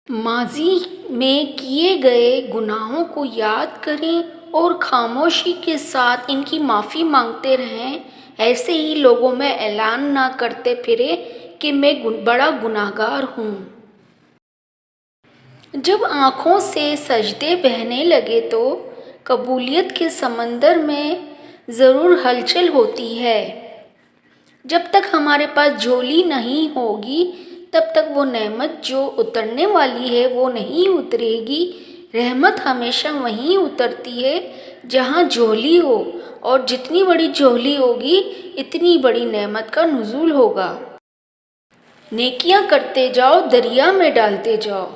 ماضی میں کیے گئے گناہوں کو یاد کریں اور خاموشی کے ساتھ ان کی معافی مانگتے رہیں۔ ایسے ہی لوگوں میں اعلان نہ کرتے پھریں کہ میں بڑا گنہگار ہوں۔ جب آنکھوں سے سجدے بہنے لگے تو قبولیت کے سمندر میں ضرور ہلچل ہوتی ہے۔ جب تک ہمارے پاس جھولی نہیں ہوگی تب تک وہ نعمت جو اترنے والی ہے وہ نہیں اترے گی۔ رحمت ہمیشہ وہیں اترتی ہے جہاں جھولی ہو، اور جتنی بڑی جھولی ہوگی اتنی بڑی نعمت کا نزول ہوگا۔ نیکیاں کرتے جاؤ، دریا میں ڈالتے جاؤ۔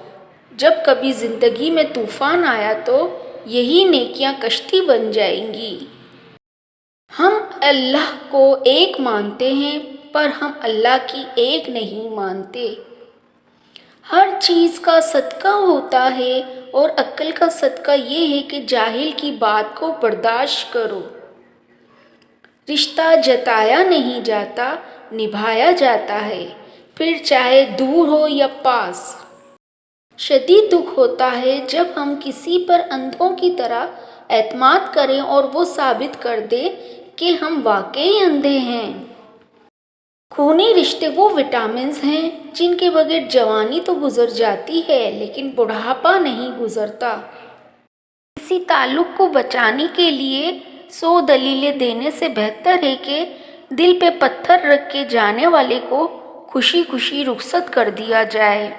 جب کبھی زندگی میں طوفان آیا تو یہی نیکیاں کشتی بن جائیں گی۔ ہم اللہ کو ایک مانتے ہیں پر ہم اللہ کی ایک نہیں مانتے۔ ہر چیز کا صدقہ ہوتا ہے اور عقل کا صدقہ یہ ہے کہ جاہل کی بات کو برداشت کرو۔ رشتہ جتایا نہیں جاتا، نبھایا جاتا ہے، پھر چاہے دور ہو یا پاس۔ شدید دکھ ہوتا ہے جب ہم کسی پر اندھوں کی طرح اعتماد کریں اور وہ ثابت کر دے کہ ہم واقعی اندھے ہیں۔ خونی رشتے وہ وٹامنز ہیں جن کے بغیر جوانی تو گزر جاتی ہے لیکن بڑھاپا نہیں گزرتا۔ کسی تعلق کو بچانے کے لیے 100 دلیلیں دینے سے بہتر ہے کہ دل پہ پتھر رکھ کے جانے والے کو خوشی خوشی رخصت کر دیا جائے۔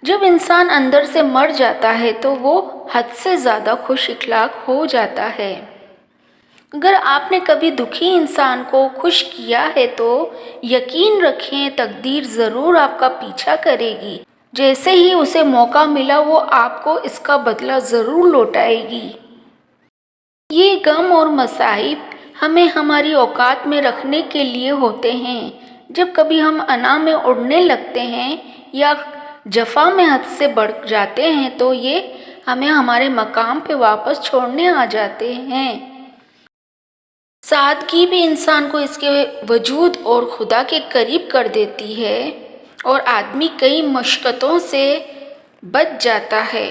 جب انسان اندر سے مر جاتا ہے تو وہ حد سے زیادہ خوش اخلاق ہو جاتا ہے۔ اگر آپ نے کبھی دکھی انسان کو خوش کیا ہے تو یقین رکھیں تقدیر ضرور آپ کا پیچھا کرے گی۔ جیسے ہی اسے موقع ملا وہ آپ کو اس کا بدلہ ضرور لوٹائے گی۔ یہ غم اور مصائب ہمیں ہماری اوقات میں رکھنے کے لیے ہوتے ہیں۔ جب کبھی ہم انا میں اڑنے لگتے ہیں یا جفا میں حد سے بڑھ جاتے ہیں تو یہ ہمیں ہمارے مقام پہ واپس چھوڑنے آ جاتے ہیں۔ سادگی بھی انسان کو اس کے وجود اور خدا کے قریب کر دیتی ہے اور آدمی کئی مشقتوں سے بچ جاتا ہے۔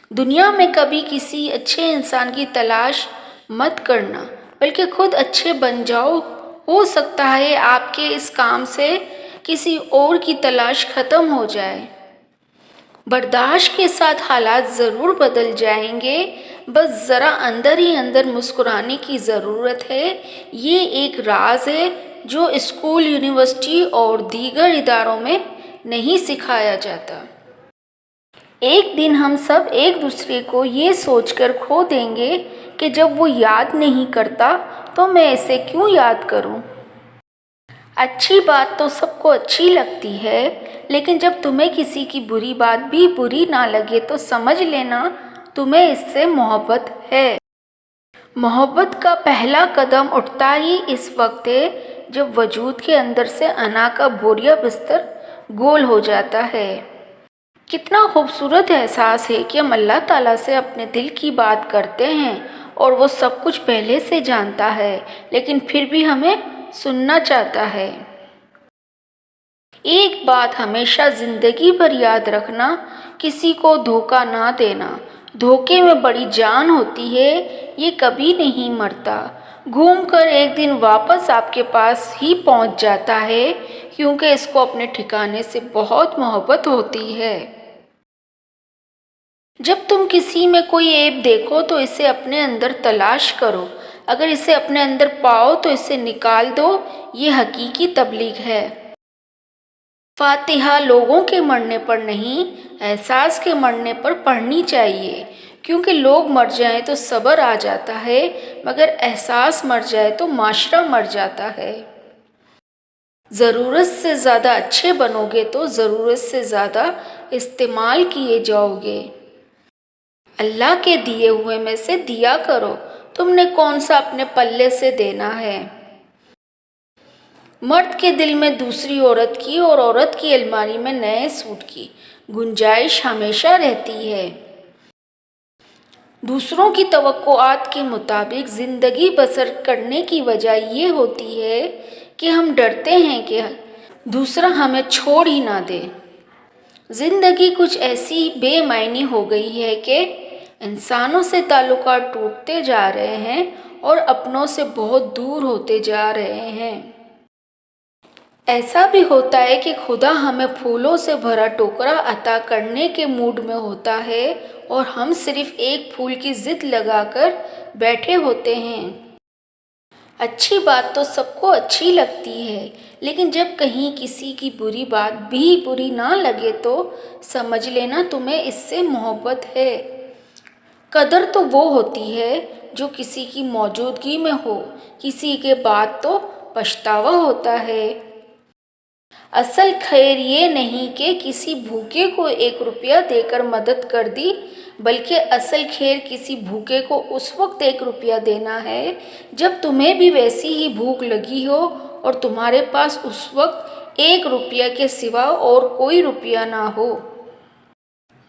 دنیا میں کبھی کسی اچھے انسان کی تلاش مت کرنا بلکہ خود اچھے بن جاؤ۔ ہو سکتا ہے آپ کے اس کام سے کسی اور کی تلاش ختم ہو جائے۔ برداشت کے ساتھ حالات ضرور بدل جائیں گے، بس ذرا اندر ہی اندر مسکرانے کی ضرورت ہے۔ یہ ایک راز ہے جو اسکول، یونیورسٹی اور دیگر اداروں میں نہیں سکھایا جاتا۔ ایک دن ہم سب ایک دوسرے کو یہ سوچ کر کھو دیں گے کہ جب وہ یاد نہیں کرتا تو میں اسے کیوں یاد کروں۔ اچھی بات تو سب کو اچھی لگتی ہے، لیکن جب تمہیں کسی کی بری بات بھی بری نہ لگے تو سمجھ لینا تمہیں اس سے محبت ہے۔ محبت کا پہلا قدم اٹھتا ہی اس وقت ہے جب وجود کے اندر سے انا کا بوریا بستر گول ہو جاتا ہے۔ کتنا خوبصورت احساس ہے کہ ہم اللہ تعالیٰ سے اپنے دل کی بات کرتے ہیں اور وہ سب کچھ پہلے سے جانتا ہے لیکن پھر بھی ہمیں سننا چاہتا ہے۔ ایک بات ہمیشہ زندگی بھر یاد رکھنا، کسی کو دھوکہ نہ دینا۔ دھوکے میں بڑی جان ہوتی ہے، یہ کبھی نہیں مرتا، گھوم کر ایک دن واپس آپ کے پاس ہی پہنچ جاتا ہے کیونکہ اس کو اپنے ٹھکانے سے بہت محبت ہوتی ہے۔ جب تم کسی میں کوئی عیب دیکھو تو اسے اپنے اندر تلاش کرو، اگر اسے اپنے اندر پاؤ تو اسے نکال دو، یہ حقیقی تبلیغ ہے۔ فاتحہ لوگوں کے مرنے پر نہیں، احساس کے مرنے پر پڑھنی چاہیے، کیونکہ لوگ مر جائیں تو صبر آ جاتا ہے مگر احساس مر جائے تو معاشرہ مر جاتا ہے۔ ضرورت سے زیادہ اچھے بنو گے تو ضرورت سے زیادہ استعمال کیے جاؤ گے۔ اللہ کے دیے ہوئے میں سے دیا کرو، تم نے کون سا اپنے پلے سے دینا ہے۔ مرد کے دل میں دوسری عورت کی اور عورت کی الماری میں نئے سوٹ کی گنجائش ہمیشہ رہتی ہے۔ دوسروں کی توقعات کے مطابق زندگی بسر کرنے کی وجہ یہ ہوتی ہے کہ ہم ڈرتے ہیں کہ دوسرا ہمیں چھوڑ ہی نہ دے۔ زندگی کچھ ایسی بے معنی ہو گئی ہے کہ انسانوں سے تعلقات ٹوٹتے جا رہے ہیں اور اپنوں سے بہت دور ہوتے جا رہے ہیں۔ ایسا بھی ہوتا ہے کہ خدا ہمیں پھولوں سے بھرا ٹوکرا عطا کرنے کے موڈ میں ہوتا ہے اور ہم صرف ایک پھول کی ضد لگا کر بیٹھے ہوتے ہیں۔ اچھی بات تو سب کو اچھی لگتی ہے، لیکن جب کہیں کسی کی بری بات بھی بری نہ لگے تو سمجھ لینا تمہیں اس سے محبت ہے۔ قدر تو وہ ہوتی ہے جو کسی کی موجودگی میں ہو، کسی کے بعد تو پچھتاوا ہوتا ہے۔ اصل خیر یہ نہیں کہ کسی بھوکے کو 1 روپیہ دے کر مدد کر دی، بلکہ اصل خیر کسی بھوکے کو اس وقت 1 روپیہ دینا ہے جب تمہیں بھی ویسی ہی بھوک لگی ہو اور تمہارے پاس اس وقت 1 روپیہ کے سوا اور کوئی روپیہ نہ ہو۔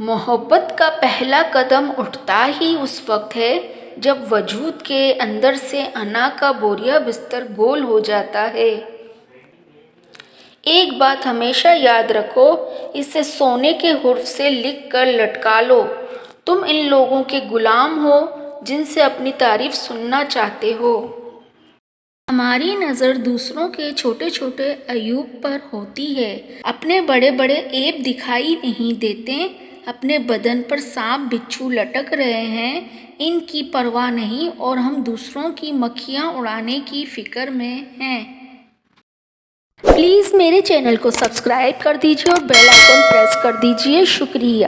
محبت کا پہلا قدم اٹھتا ہی اس وقت ہے جب وجود کے اندر سے انا کا بوریا بستر گول ہو جاتا ہے۔ ایک بات ہمیشہ یاد رکھو، اسے سونے کے حرف سے لکھ کر لٹکا لو، تم ان لوگوں کے غلام ہو جن سے اپنی تعریف سننا چاہتے ہو۔ ہماری نظر دوسروں کے چھوٹے چھوٹے عیوب پر ہوتی ہے، اپنے بڑے بڑے عیب دکھائی نہیں دیتے۔ اپنے بدن پر سانپ بچھو لٹک رہے ہیں، ان کی پرواہ نہیں اور ہم دوسروں کی مکھیاں اڑانے کی فکر میں ہیں۔ پلیز میرے چینل کو سبسکرائب کر دیجیے اور بیل آئیکن پریس کر دیجیے۔ شکریہ۔